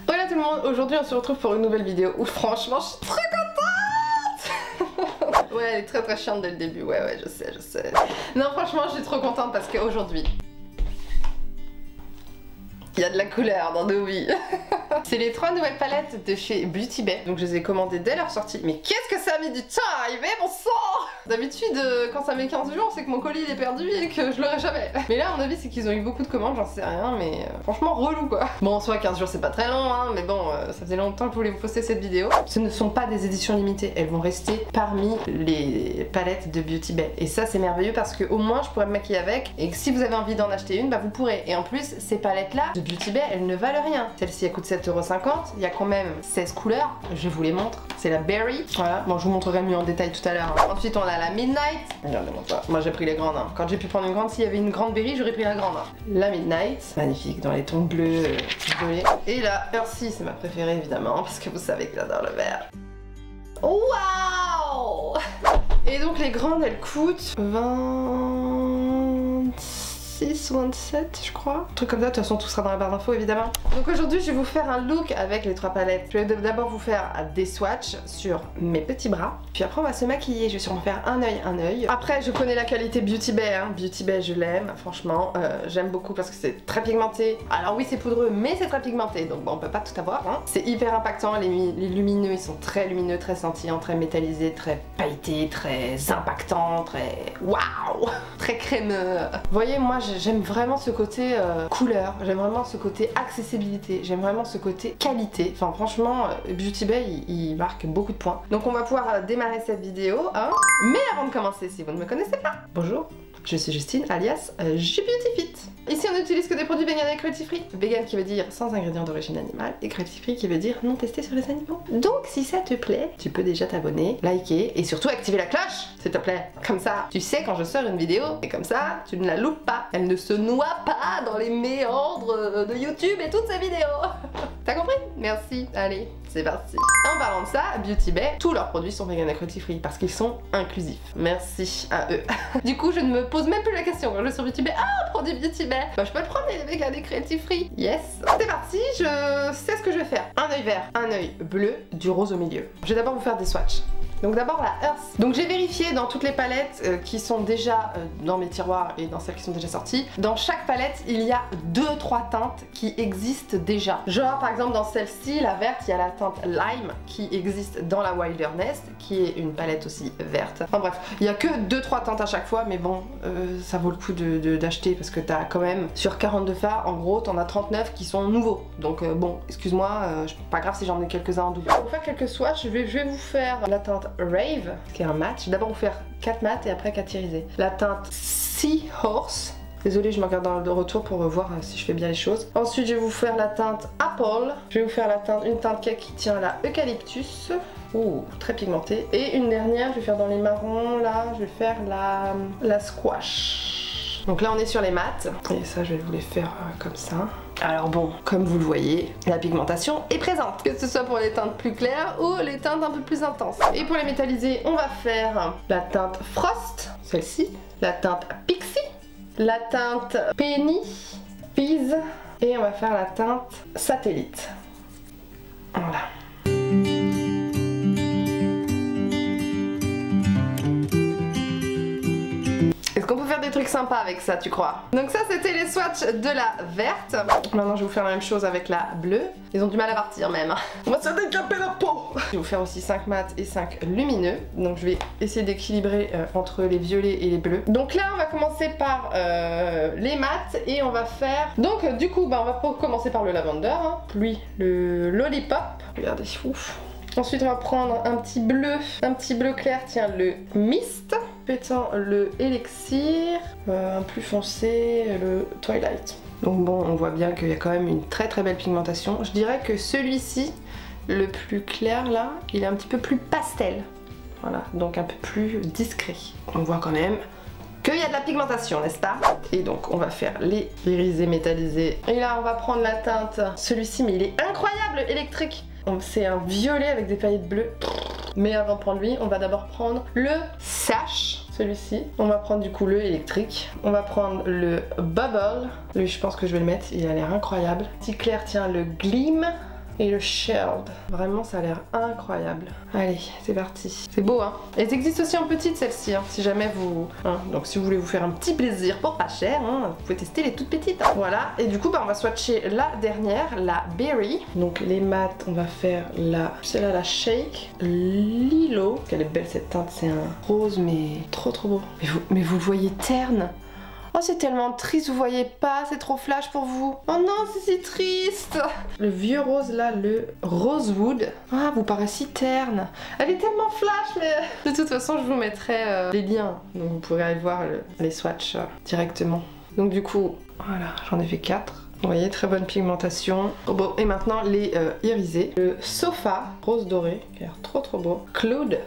Voilà tout le monde, aujourd'hui on se retrouve pour une nouvelle vidéo où franchement je suis très contente. Ouais, elle est très chiante dès le début, ouais, je sais. Non, franchement je suis trop contente parce qu'aujourd'hui il y a de la couleur dans nos vies. C'est les 3 nouvelles palettes de chez Beauty Bay. Donc je les ai commandées dès leur sortie. Mais qu'est-ce que ça a mis du temps à arriver, mon sang! D'habitude, quand ça met 15 jours, c'est que mon colis il est perdu et que je l'aurai jamais. Mais là, à mon avis, c'est qu'ils ont eu beaucoup de commandes, j'en sais rien, mais franchement relou quoi. Bon, en soi, 15 jours c'est pas très long, hein, mais bon, ça faisait longtemps que je voulais vous poster cette vidéo. Ce ne sont pas des éditions limitées, elles vont rester parmi les palettes de Beauty Bay. Et ça, c'est merveilleux parce que au moins je pourrais me maquiller avec. Et que si vous avez envie d'en acheter une, bah vous pourrez. Et en plus, ces palettes là de Beauty Bay, elles ne valent rien. Celle-ci elle coûte 7,50 €. Il y a quand même 16 couleurs. Je vous les montre. C'est la Berry. Voilà. Bon, je vous montrerai mieux en détail tout à l'heure. Ensuite, on a la Midnight. Regardez-moi ça. Moi, j'ai pris les grandes. Hein. Quand j'ai pu prendre une grande, s'il y avait une grande Berry, j'aurais pris la grande. Hein. La Midnight. Magnifique dans les tons bleus, violets. Et la Earthy, c'est ma préférée évidemment, parce que vous savez que j'adore le vert. Waouh! Et donc, les grandes, elles coûtent 26 ou 27 je crois. Un truc comme ça, de toute façon tout sera dans la barre d'infos évidemment. Donc aujourd'hui je vais vous faire un look avec les 3 palettes. Je vais d'abord vous faire des swatchs sur mes petits bras. Puis après on va se maquiller, je vais sûrement faire un œil. Après je connais la qualité Beauty Bay, hein. Beauty Bay je l'aime, franchement. J'aime beaucoup parce que c'est très pigmenté. Alors oui c'est poudreux mais c'est très pigmenté, donc bon on peut pas tout avoir. Hein. C'est hyper impactant, les lumineux ils sont très lumineux, très scintillants, très métallisés, très pailletés, très impactants, très waouh, très crémeux. Vous voyez moi j'aime vraiment ce côté couleur, j'aime vraiment ce côté accessibilité, j'aime vraiment ce côté qualité. Enfin franchement, Beauty Bay il marque beaucoup de points. Donc on va pouvoir démarrer cette vidéo, hein. Mais avant de commencer, si vous ne me connaissez pas, bonjour, je suis Justine alias JBeautyFit. Ici on n'utilise que des produits vegan et cruelty free. Vegan qui veut dire sans ingrédients d'origine animale et cruelty free qui veut dire non testé sur les animaux. Donc si ça te plaît, tu peux déjà t'abonner, liker et surtout activer la cloche s'il te plaît. Comme ça, tu sais quand je sors une vidéo et comme ça, tu ne la loupes pas. Elle ne se noie pas dans les méandres de YouTube et toutes ces vidéos. T'as compris? Merci. Allez, c'est parti. En parlant de ça, Beauty Bay, tous leurs produits sont vegan et cruelty free parce qu'ils sont inclusifs. Merci à eux. Du coup, je ne me pose même plus la question quand je vais sur Beauty Bay. Ah, produit Beauty Bay. Bah, je peux le prendre les vegan et cruelty free. Yes. C'est parti, je sais ce que je vais faire. Un œil vert, un œil bleu, du rose au milieu. Je vais d'abord vous faire des swatchs. Donc d'abord la Earth. Donc j'ai vérifié dans toutes les palettes qui sont déjà dans mes tiroirs et dans celles qui sont déjà sorties. Dans chaque palette, il y a 2-3 teintes qui existent déjà. Genre par exemple dans celle-ci, la verte, il y a la teinte Lime qui existe dans la Wilderness, qui est une palette aussi verte. Enfin bref, il y a que 2-3 teintes à chaque fois, mais bon, ça vaut le coup d'acheter parce que t'as quand même sur 42 fards, en gros, t'en as 39 qui sont nouveaux. Donc bon, excuse-moi, pas grave si j'en ai quelques-uns en double. Pour faire quelques swatchs, je vais vous faire la teinte Rave, qui est un mat. Je vais d'abord vous faire 4 mats et après 4 irisés. La teinte Seahorse. Désolée, je me regarde dans le retour pour voir si je fais bien les choses. Ensuite, je vais vous faire la teinte Apple. Je vais vous faire une teinte qui tient à la Eucalyptus. Oh, très pigmentée. Et une dernière, je vais faire dans les marrons, là, je vais faire la Squash. Donc là, on est sur les mats. Et ça, je vais vous les faire comme ça. Alors bon, comme vous le voyez, la pigmentation est présente, que ce soit pour les teintes plus claires ou les teintes un peu plus intenses. Et pour les métalliser, on va faire la teinte Frost, celle-ci, la teinte Pixie, la teinte Penny, Peas, et on va faire la teinte Satellite. Voilà. Est-ce qu'on peut faire des trucs sympas avec ça, tu crois? Donc ça, c'était les swatchs de la verte. Maintenant, je vais vous faire la même chose avec la bleue. Ils ont du mal à partir même. On va se décaper la peau. Je vais vous faire aussi 5 mats et 5 lumineux. Donc je vais essayer d'équilibrer entre les violets et les bleus. Donc là, on va commencer par les mats et on va faire... Donc du coup, bah, on va commencer par le lavender, hein. Puis le lollipop. Regardez, ouf. Ensuite on va prendre un petit bleu clair, tiens, le mist, pétant le élixir, un plus foncé, le twilight. Donc bon, on voit bien qu'il y a quand même une très belle pigmentation. Je dirais que celui-ci, le plus clair là, il est un petit peu plus pastel. Voilà, donc un peu plus discret. On voit quand même qu'il y a de la pigmentation, n'est-ce pas? Et donc on va faire les irisés métallisés. Et là on va prendre la teinte, celui-ci, mais il est incroyable, électrique. C'est un violet avec des paillettes bleues. Mais avant de prendre lui, on va d'abord prendre le Sash, celui-ci. On va prendre du coup le électrique. On va prendre le Bubble. Lui, je pense que je vais le mettre, il a l'air incroyable. Petit clair, tiens, le Gleam. et le Shelled. Vraiment, ça a l'air incroyable. Allez, c'est parti. C'est beau, hein. Elles existent aussi en petite, celles-ci, hein, si jamais vous... Hein, donc si vous voulez vous faire un petit plaisir pour pas cher, hein, vous pouvez tester les toutes petites. Hein. Voilà, et du coup, bah, on va swatcher la dernière, la Berry. Donc les mat, on va faire la... Celle-là, la Shake. Lilo. Quelle est belle cette teinte, c'est un rose, mais trop beau. Mais vous le voyez terne. Oh, c'est tellement triste, vous voyez pas, c'est trop flash pour vous. Oh non, c'est si triste. Le vieux rose là, le Rosewood. Ah, vous paraissez si terne. Elle est tellement flash, mais de toute façon, je vous mettrai les liens. Donc vous pourrez aller voir les swatchs directement. Donc du coup, voilà, j'en ai fait 4. Vous voyez, très bonne pigmentation. Oh, bon, et maintenant les irisés. Le Sofa, rose doré, qui a l'air trop beau. Cloud,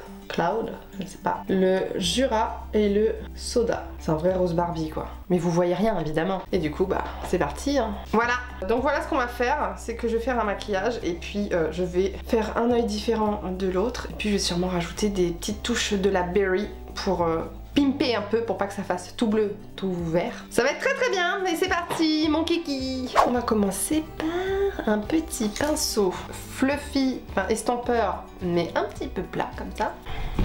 je ne sais pas. Le Jura et le Soda. C'est un vrai rose Barbie quoi. Mais vous voyez rien évidemment. Et du coup bah c'est parti. Hein. Voilà. Donc voilà ce qu'on va faire. C'est que je vais faire un maquillage et puis je vais faire un œil différent de l'autre. Et puis je vais sûrement rajouter des petites touches de la Berry pour... pimper un peu pour pas que ça fasse tout bleu, tout vert. Ça va être très bien, et c'est parti, mon kiki. On va commencer par un petit pinceau fluffy, enfin estampeur, mais un petit peu plat comme ça.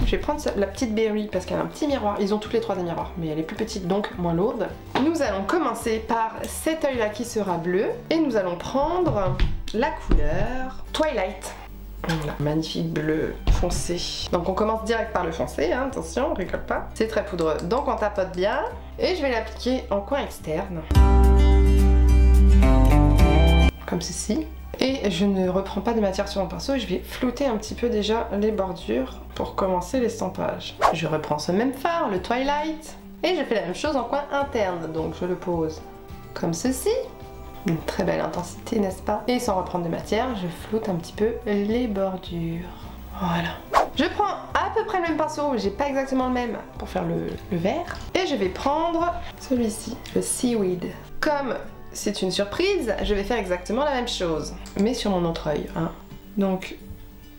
Je vais prendre la petite Berry parce qu'elle a un petit miroir. Ils ont toutes les trois des miroirs, mais elle est plus petite donc moins lourde. Nous allons commencer par cet œil là qui sera bleu et nous allons prendre la couleur Twilight. Voilà, magnifique bleu foncé. Donc on commence direct par le foncé, hein, attention, on rigole pas. C'est très poudreux, donc on tapote bien. Et je vais l'appliquer en coin externe. Comme ceci. Et je ne reprends pas de matière sur mon pinceau, je vais flouter un petit peu déjà les bordures pour commencer l'estampage. Je reprends ce même fard, le Twilight. Et je fais la même chose en coin interne, donc je le pose comme ceci. Une très belle intensité, n'est-ce pas? Et sans reprendre de matière, je floute un petit peu les bordures. Voilà. Je prends à peu près le même pinceau, j'ai pas exactement le même pour faire le vert. Et je vais prendre celui-ci, le Seaweed. Comme c'est une surprise, je vais faire exactement la même chose, mais sur mon autre œil. Hein. Donc,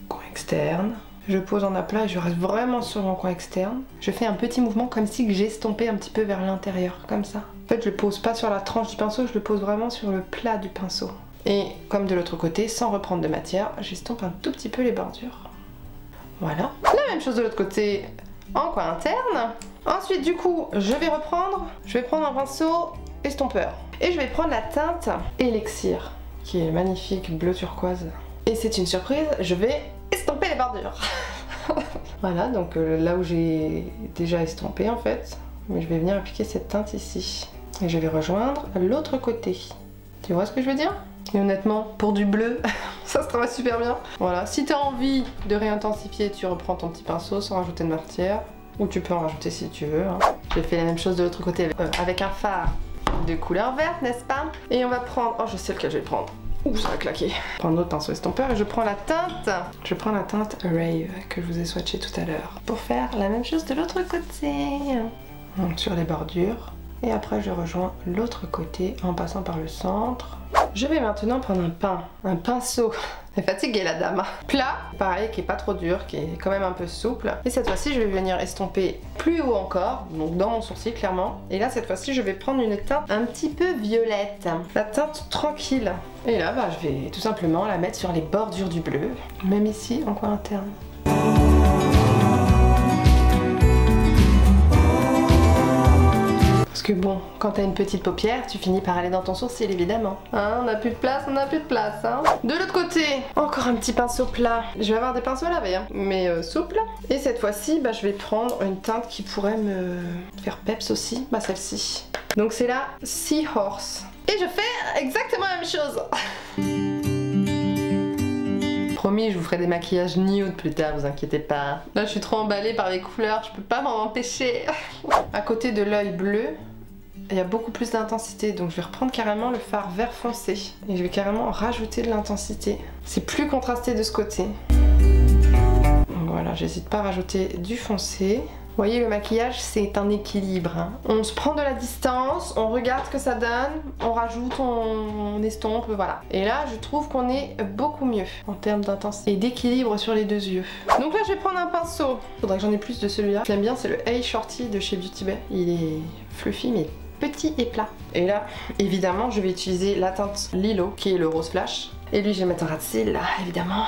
coin externe. Je pose en aplat et je reste vraiment sur mon coin externe. Je fais un petit mouvement comme si j'estompais un petit peu vers l'intérieur, comme ça. En fait, je le pose pas sur la tranche du pinceau, je le pose vraiment sur le plat du pinceau. Et comme de l'autre côté, sans reprendre de matière, j'estompe un tout petit peu les bordures. Voilà. La même chose de l'autre côté, en coin interne. Ensuite, du coup, je vais prendre un pinceau estompeur. Et je vais prendre la teinte Elixir, qui est magnifique, bleu turquoise. Et c'est une surprise, je vais estomper les bordures. Voilà, donc là où j'ai déjà estompé en fait, je vais venir appliquer cette teinte ici. Et je vais rejoindre l'autre côté. Tu vois ce que je veux dire? Et honnêtement, pour du bleu, ça se travaille super bien. Voilà, si tu as envie de réintensifier, tu reprends ton petit pinceau sans rajouter de matière. Ou tu peux en rajouter si tu veux. Hein. J'ai fait la même chose de l'autre côté avec un fard de couleur verte, n'est-ce pas? Et on va prendre... Oh, je sais lequel je vais prendre. Ouh, ça va claquer. Je prends un autre pinceau estompeur et je prends la teinte. Je prends la teinte Rave que je vous ai swatché tout à l'heure. Pour faire la même chose de l'autre côté. Donc sur les bordures. Et après je rejoins l'autre côté en passant par le centre. Je vais maintenant prendre un pinceau. Elle est fatiguée la dame. Plat, pareil, qui est pas trop dur, qui est quand même un peu souple. Et cette fois-ci, je vais venir estomper plus haut encore, donc dans mon sourcil clairement. Et là, cette fois-ci, je vais prendre une teinte un petit peu violette. La teinte tranquille. Et là, bah, je vais tout simplement la mettre sur les bordures du bleu, même ici, en coin interne. Parce que bon, quand t'as une petite paupière, tu finis par aller dans ton sourcil évidemment. Hein, on n'a plus de place, hein. De l'autre côté, encore un petit pinceau plat. Je vais avoir des pinceaux à laver, hein, mais souples. Et cette fois-ci, bah, je vais prendre une teinte qui pourrait me faire peps aussi. Bah celle-ci. Donc c'est la Seahorse. Et je fais exactement la même chose. Promis, je vous ferai des maquillages nude plus tard, vous inquiétez pas. Là, je suis trop emballée par les couleurs, je peux pas m'en empêcher. À côté de l'œil bleu, il y a beaucoup plus d'intensité, donc je vais reprendre carrément le fard vert foncé. Et je vais carrément rajouter de l'intensité. C'est plus contrasté de ce côté. Donc voilà, j'hésite pas à rajouter du foncé. Vous voyez, le maquillage, c'est un équilibre. Hein. On se prend de la distance, on regarde ce que ça donne, on rajoute, on estompe, voilà. Et là, je trouve qu'on est beaucoup mieux en termes d'intensité et d'équilibre sur les deux yeux. Donc là, je vais prendre un pinceau. Faudrait que j'en ai plus de celui-là. J'aime bien, c'est le Hey Shorty de chez Beauty Bay. Il est fluffy, mais petit et plat. Et là, évidemment, je vais utiliser la teinte Lilo, qui est le rose flash. Et lui, je vais mettre un ras de cils, là, évidemment.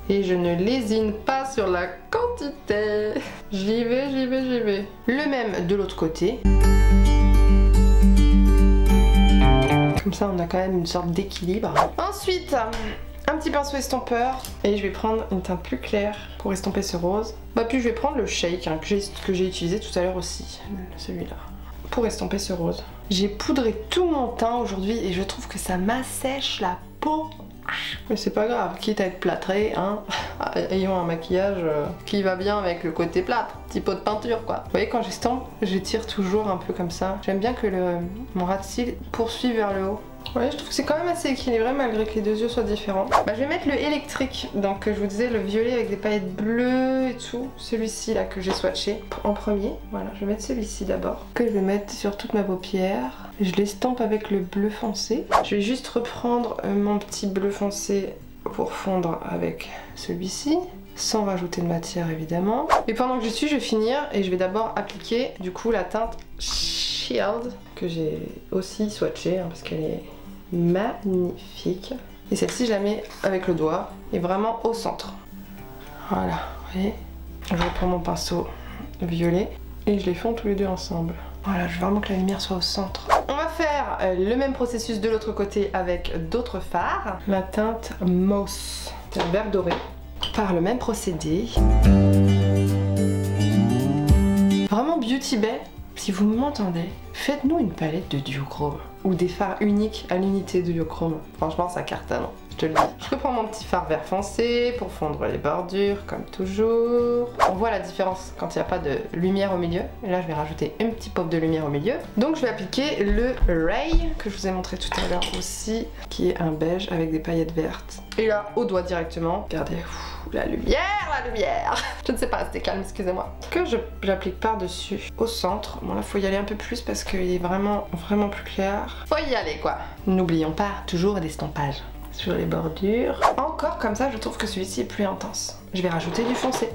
Et je ne lésine pas sur la quantité. J'y vais, j'y vais, j'y vais. Le même de l'autre côté. Comme ça, on a quand même une sorte d'équilibre. Ensuite, un petit pinceau estompeur. Et je vais prendre une teinte plus claire pour estomper ce rose. Bah, puis je vais prendre le shake hein, que j'ai utilisé tout à l'heure aussi. Celui-là. Pour estomper ce rose. J'ai poudré tout mon teint aujourd'hui et je trouve que ça m'assèche la peau. Mais c'est pas grave, quitte à être plâtré, hein, ayons un maquillage qui va bien avec le côté plâtre, petit pot de peinture quoi. Vous voyez quand j'estompe, j'étire toujours un peu comme ça. J'aime bien que mon ras de cils poursuive vers le haut. Ouais, je trouve que c'est quand même assez équilibré malgré que les deux yeux soient différents. Bah, je vais mettre le électrique, donc je vous disais le violet avec des paillettes bleues et tout. Celui-ci là que j'ai swatché en premier. Voilà, je vais mettre celui-ci d'abord. Que je vais mettre sur toute ma paupière. Je l'estompe avec le bleu foncé. Je vais juste reprendre mon petit bleu foncé pour fondre avec celui-ci. Sans rajouter de matière évidemment. Et pendant que je suis, je vais finir et je vais d'abord appliquer du coup la teinte Shield que j'ai aussi swatché hein, parce qu'elle est magnifique. Et celle-ci je la mets avec le doigt et vraiment au centre. Voilà, vous voyez. Je reprends mon pinceau violet et je les fonds tous les deux ensemble. Voilà, je veux vraiment que la lumière soit au centre. On va faire le même processus de l'autre côté avec d'autres fards. La teinte Moss, c'est un vert doré. Par le même procédé. Vraiment Beauty Bay, si vous m'entendez, faites-nous une palette de duochrome ou des fards uniques à l'unité de duochrome. Franchement ça cartonne, je te le dis. Je reprends mon petit fard vert foncé pour fondre les bordures comme toujours. On voit la différence quand il n'y a pas de lumière au milieu. Et là je vais rajouter un petit pop de lumière au milieu. Donc je vais appliquer le Ray que je vous ai montré tout à l'heure aussi, qui est un beige avec des paillettes vertes. Et là au doigt directement, regardez. La lumière, la lumière. Je ne sais pas rester calme, excusez-moi. Que j'applique par-dessus, au centre. Bon là, faut y aller un peu plus parce qu'il est vraiment plus clair. Faut y aller quoi. N'oublions pas, toujours l'estompage sur les bordures. Encore comme ça, je trouve que celui-ci est plus intense. Je vais rajouter du foncé.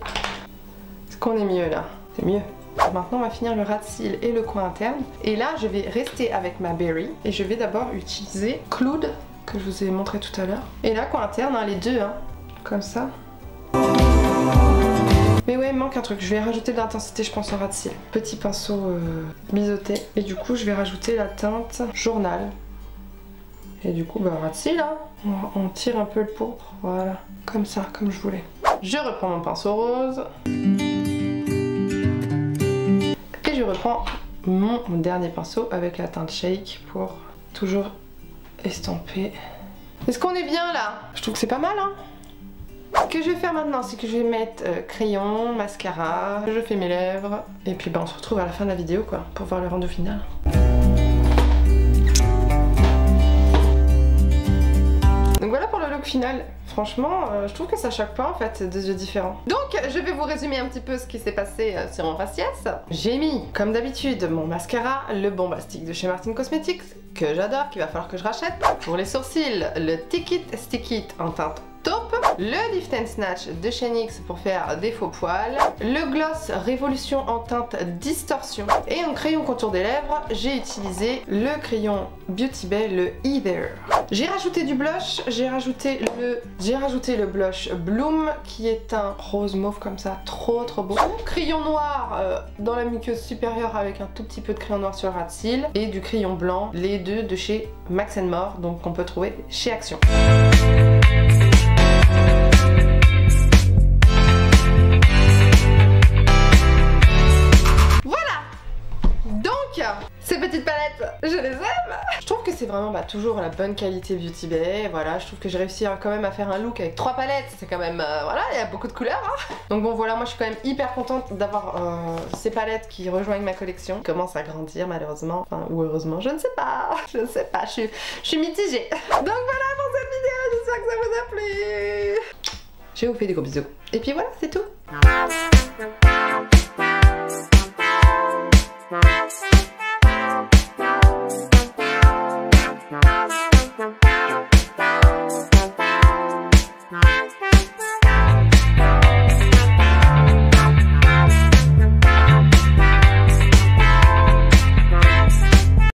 Est-ce qu'on est mieux là? C'est mieux. Maintenant, on va finir le ras de cils et le coin interne. Et là, je vais rester avec ma Berry. Et je vais d'abord utiliser Cloud, que je vous ai montré tout à l'heure. Et là, coin interne, hein, les deux, hein, comme ça. Mais ouais, il manque un truc, je vais rajouter de l'intensité je pense en ras de cils. Petit pinceau biseauté. Et du coup je vais rajouter la teinte Journal. Et du coup bah ras de cils hein. On tire un peu le pourpre, voilà. Comme ça, comme je voulais. Je reprends mon pinceau rose. Et je reprends mon dernier pinceau avec la teinte Shake pour toujours estomper. Est-ce qu'on est bien là? Je trouve que c'est pas mal hein. Ce que je vais faire maintenant, c'est que je vais mettre crayon, mascara, je fais mes lèvres, et puis bah, on se retrouve à la fin de la vidéo quoi, pour voir le rendu final. Donc voilà pour le look final. Franchement, je trouve que ça choque pas en fait, deux yeux différents. Donc je vais vous résumer un petit peu ce qui s'est passé sur mon faciès. J'ai mis, comme d'habitude, mon mascara, le bombastique de chez Martin Cosmetics, que j'adore, qu'il va falloir que je rachète. Pour les sourcils, le Take It Stick It en teinte taupe, le Lift and Snatch de chez NYX pour faire des faux poils, le gloss Révolution en teinte distorsion, et en crayon contour des lèvres, j'ai utilisé le crayon Beauty Bay, le Either. J'ai rajouté du blush, j'ai rajouté le blush Bloom qui est un rose mauve comme ça, trop beau. Crayon noir dans la muqueuse supérieure avec un tout petit peu de crayon noir sur le ras de cils, et du crayon blanc, les deux de chez Max & More, donc qu'on peut trouver chez Action. Ces petites palettes, je les aime. Je trouve que c'est vraiment toujours la bonne qualité Beauty Bay. Voilà, je trouve que j'ai réussi quand même à faire un look avec 3 palettes. C'est quand même, voilà, il y a beaucoup de couleurs. Hein. Donc bon, voilà, moi je suis quand même hyper contente d'avoir ces palettes qui rejoignent ma collection. Qui commencent à grandir malheureusement, enfin ou heureusement, je ne sais pas. Je ne sais pas, je suis mitigée. Donc voilà pour cette vidéo, j'espère que ça vous a plu. Je vous fais des gros bisous. Et puis voilà, c'est tout.